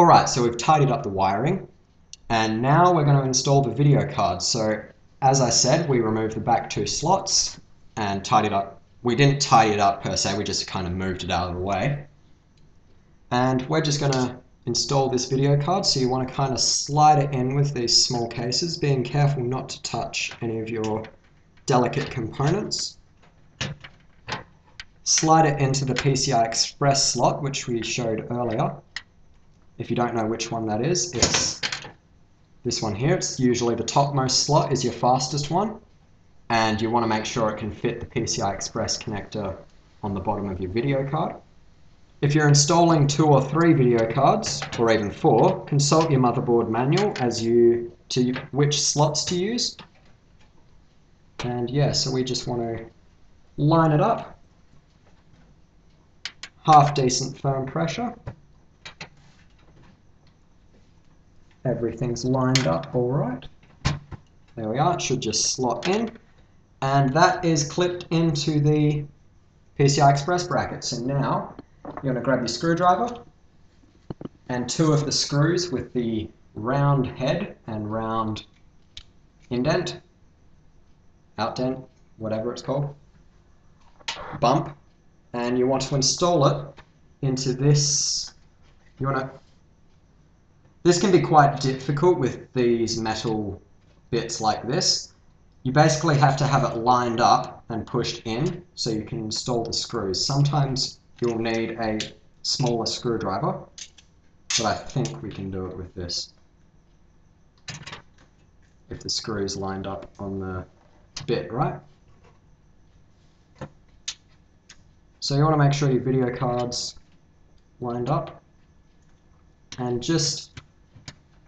Alright, so we've tidied up the wiring, and now we're going to install the video card. So as I said, we removed the back two slots and tidied up. We didn't tidy it up per se, we just kind of moved it out of the way. And we're just going to install this video card, so you want to kind of slide it in with these small cases, being careful not to touch any of your delicate components. Slide it into the PCI Express slot, which we showed earlier. If you don't know which one that is, it's this one here. It's usually the topmost slot is your fastest one, and you want to make sure it can fit the PCI Express connector on the bottom of your video card. If you're installing 2 or 3 video cards, or even 4, consult your motherboard manual as to which slots to use. And yeah, so we just want to line it up. Half decent firm pressure. Everything's lined up all right. There we are, it should just slot in. And that is clipped into the PCI Express bracket. So now, you're going to grab your screwdriver and 2 of the screws with the round head and round indent, outdent, whatever it's called, bump, and you want to install it into this. This can be quite difficult with these metal bits like this. You basically have to have it lined up and pushed in so you can install the screws. Sometimes you'll need a smaller screwdriver, but I think we can do it with this. If the screw is lined up on the bit, right? So you want to make sure your video card's lined up, and just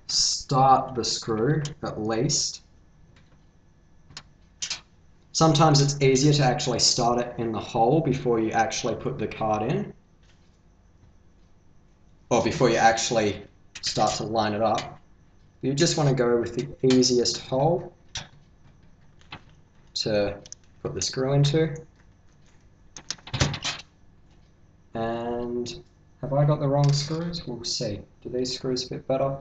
start the screw at least. Sometimes it's easier to actually start it in the hole before you actually put the card in, or before you actually start to line it up. You just want to go with the easiest hole to put the screw into. And have I got the wrong screws? We'll see. Do these screws fit better?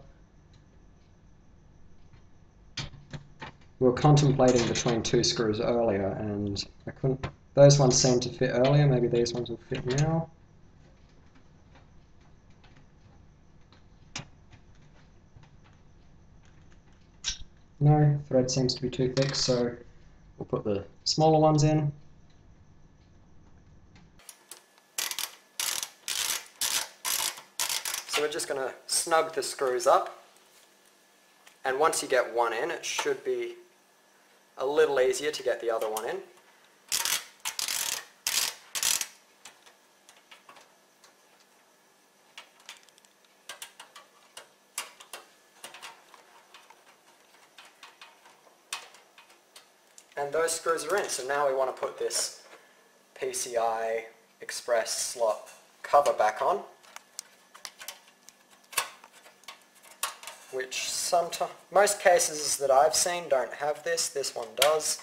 We were contemplating between 2 screws earlier, and I couldn't. Those ones seemed to fit earlier. Maybe these ones will fit now. No, thread seems to be too thick, so we'll put the smaller ones in. So we're just going to snug the screws up, and once you get one in, it should be a little easier to get the other one in. And those screws are in, so now we want to put this PCI Express slot cover back on, which most cases that I've seen don't have this. This one does,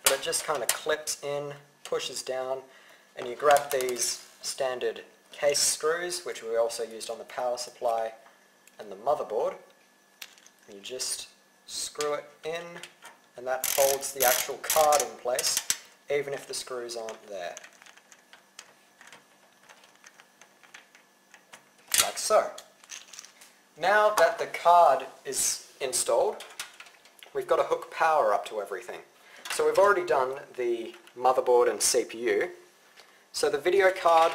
but it just kind of clips in, pushes down, and you grab these standard case screws, which we also used on the power supply and the motherboard, and you just screw it in, and that holds the actual card in place, even if the screws aren't there. Like so. Now that the card is installed, we've got to hook power up to everything. So we've already done the motherboard and CPU. So the video card,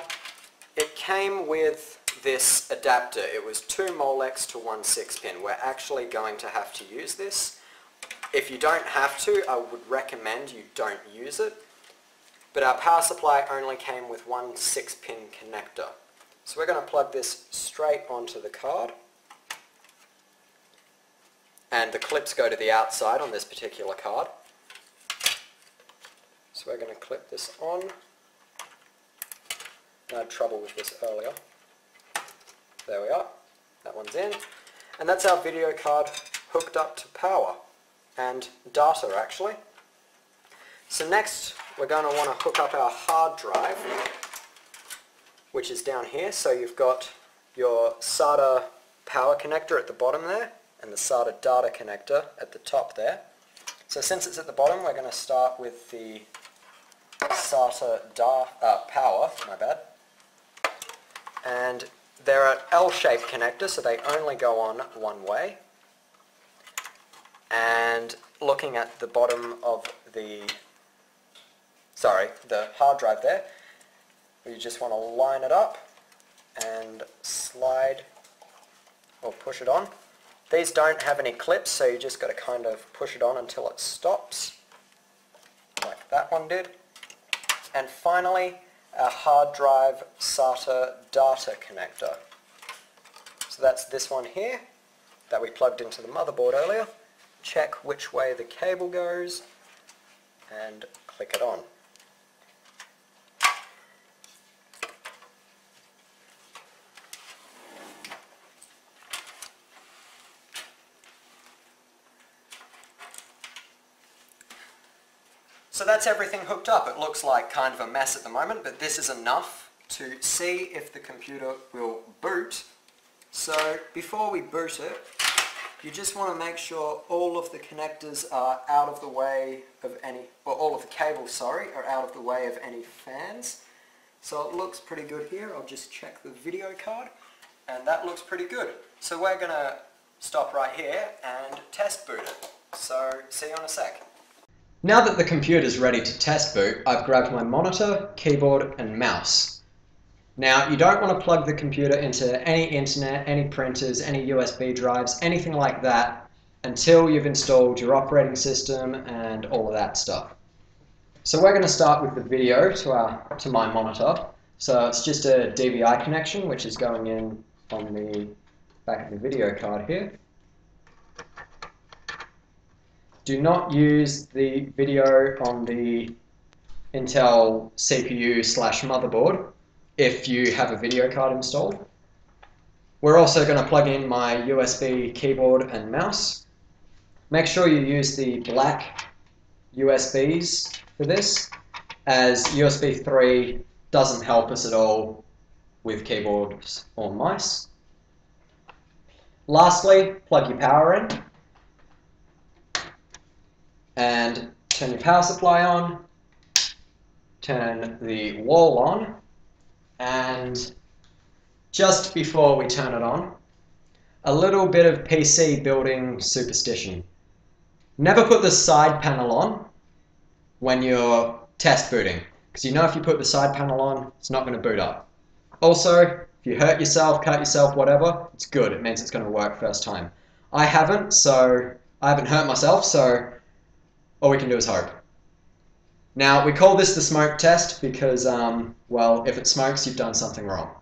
it came with this adapter. It was 2 Molex to 1 6-pin. We're actually going to have to use this. If you don't have to, I would recommend you don't use it. But our power supply only came with 1 6-pin connector. So we're going to plug this straight onto the card. And the clips go to the outside on this particular card. So we're going to clip this on. I had trouble with this earlier. There we are. That one's in. And that's our video card hooked up to power and data actually. So next we're going to want to hook up our hard drive, which is down here. So you've got your SATA power connector at the bottom there and the SATA data connector at the top there. So since it's at the bottom, we're going to start with the SATA power, my bad. And they're an L-shaped connector, so they only go on one way. And looking at the bottom of the hard drive there, you just want to line it up and slide or push it on. These don't have any clips, so you just got to kind of push it on until it stops, like that one did. And finally, a hard drive SATA data connector. So that's this one here that we plugged into the motherboard earlier. Check which way the cable goes and click it on. So that's everything hooked up. It looks like kind of a mess at the moment, but this is enough to see if the computer will boot. So before we boot it, you just want to make sure all of the connectors are out of the way of any, or all of the cables, sorry, are out of the way of any fans. So it looks pretty good here. I'll just check the video card, and that looks pretty good. So we're going to stop right here and test boot it. So see you in a sec. Now that the computer's ready to test boot, I've grabbed my monitor, keyboard and mouse. Now, you don't want to plug the computer into any internet, any printers, any USB drives, anything like that until you've installed your operating system and all of that stuff. So we're going to start with the video to my monitor. So it's just a DVI connection which is going in on the back of the video card here. Do not use the video on the Intel CPU/motherboard if you have a video card installed. We're also going to plug in my USB keyboard and mouse. Make sure you use the black USBs for this, as USB 3 doesn't help us at all with keyboards or mice. Lastly, plug your power in and turn your power supply on, turn the wall on, and just before we turn it on, a little bit of PC building superstition. Never put the side panel on when you're test booting, because you know if you put the side panel on, it's not going to boot up. Also, if you hurt yourself, cut yourself, whatever, it's good. It means it's going to work first time. I haven't hurt myself, so all we can do is hope. Now, we call this the smoke test because, well, if it smokes, you've done something wrong.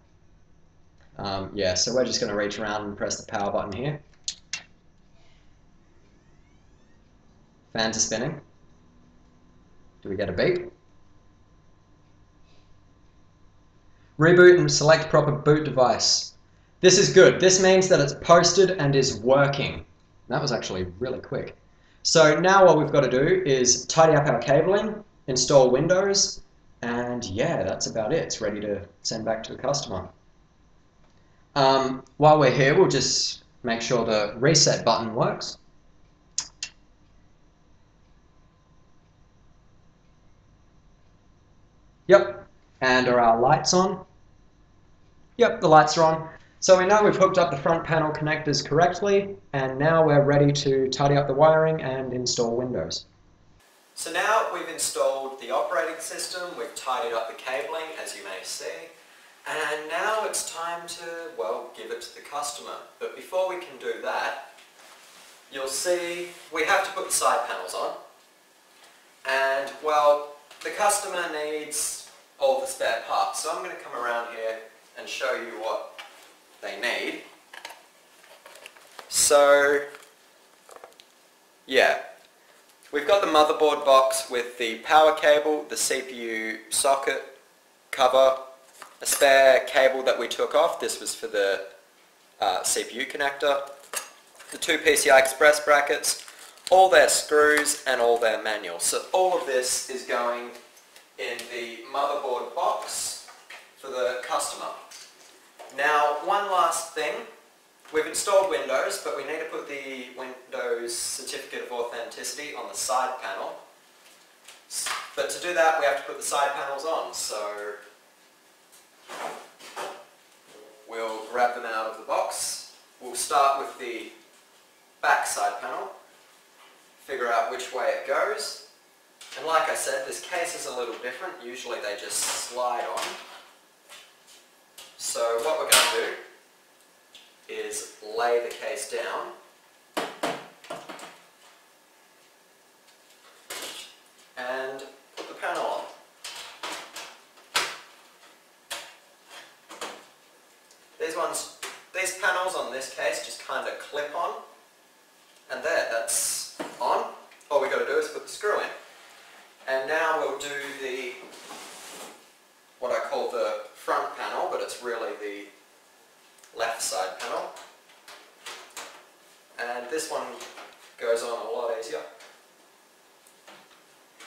Yeah, so we're just going to reach around and press the power button here. Fans are spinning. Do we get a beep? Reboot and select proper boot device. This is good. This means that it's posted and is working. That was actually really quick. So now what we've got to do is tidy up our cabling, install Windows, and yeah, that's about it. It's ready to send back to the customer. While we're here, we'll just make sure the reset button works. Yep, and are our lights on? Yep, the lights are on. So we know we've hooked up the front panel connectors correctly, and now we're ready to tidy up the wiring and install Windows. So now we've installed the operating system, we've tidied up the cabling, as you may see, and now it's time to, well, give it to the customer. But before we can do that, you'll see we have to put the side panels on, and, well, the customer needs all the spare parts. So I'm going to come around here and show you what they need. So, yeah, we've got the motherboard box with the power cable, the CPU socket cover, a spare cable that we took off. This was for the CPU connector, the two PCI Express brackets, all their screws and all their manuals. So all of this is going in the motherboard box for the customer. Now, one last thing, we've installed Windows, but we need to put the Windows Certificate of Authenticity on the side panel. But to do that, we have to put the side panels on, so we'll grab them out of the box. We'll start with the back side panel, figure out which way it goes, and like I said, this case is a little different. Usually they just slide on. So what we're going to do is lay the case down and put the panel on. These panels on this case just kind of clip on, and there, that's on. All we got to do is put the screw in. And now we'll do what I call the front panel, but it's really the left side panel. And this one goes on a lot easier.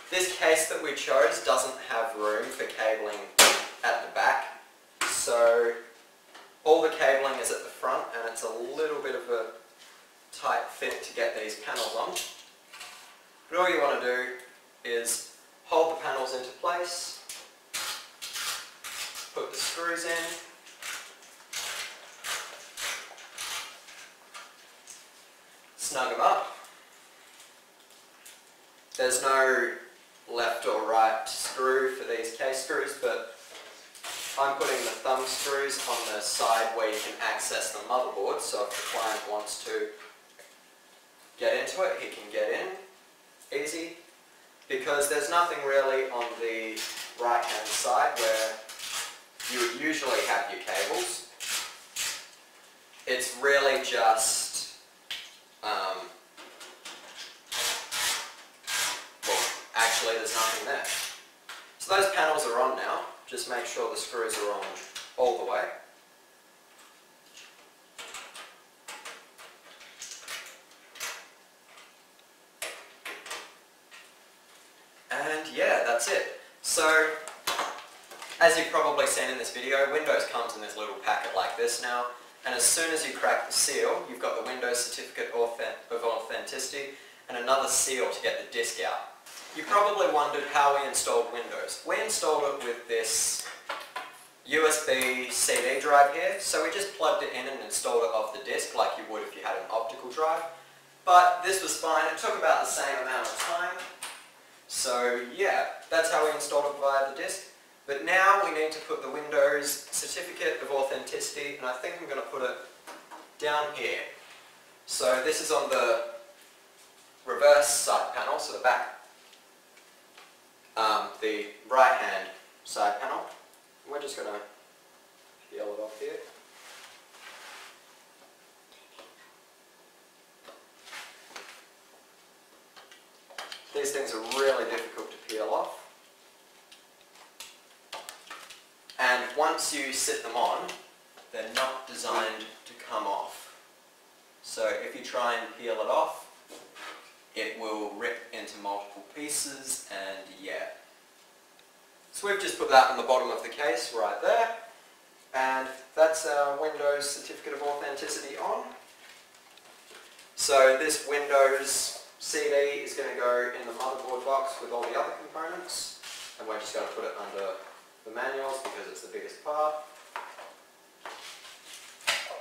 This case that we chose doesn't have room for cabling at the back, so all the cabling is at the front, and it's a little bit of a tight fit to get these panels on. But all you want to do is hold the panels into place, put the screws in, snug them up. There's no left or right screw for these case screws, but I'm putting the thumb screws on the side where you can access the motherboard, so if the client wants to get into it, he can get in easy, because there's nothing really on the right hand side where you would usually have your cables. It's really just, well, actually there's nothing there. So those panels are on now. Just make sure the screws are on all the way. And yeah, that's it. So, as you've probably seen in this video, Windows comes in this little packet like this now, and as soon as you crack the seal, you've got the Windows Certificate of Authenticity and another seal to get the disk out. You probably wondered how we installed Windows. We installed it with this USB CD drive here, so we just plugged it in and installed it off the disk like you would if you had an optical drive. But this was fine, it took about the same amount of time. So yeah, that's how we installed it via the disk. But now we need to put the Windows Certificate of Authenticity, and I think I'm going to put it down here. So this is on the reverse side panel, so the back, the right hand side panel. We're just going to peel it off here. These things are really difficult to peel off. And once you sit them on, they're not designed to come off. So if you try and peel it off, it will rip into multiple pieces, and yeah. So we've just put that on the bottom of the case right there, and that's our Windows Certificate of Authenticity on. So this Windows CD is going to go in the motherboard box with all the other components, and we're just going to put it under the manuals because it's the biggest part.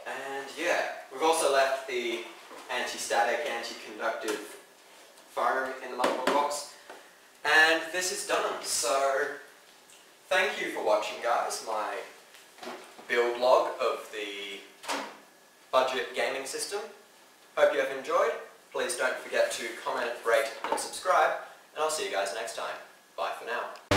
And yeah, we've also left the anti-static, anti-conductive foam in the motherboard box, and this is done. So thank you for watching, guys, my build log of the budget gaming system. Hope you have enjoyed. Please don't forget to comment, rate and subscribe, and I'll see you guys next time. Bye for now.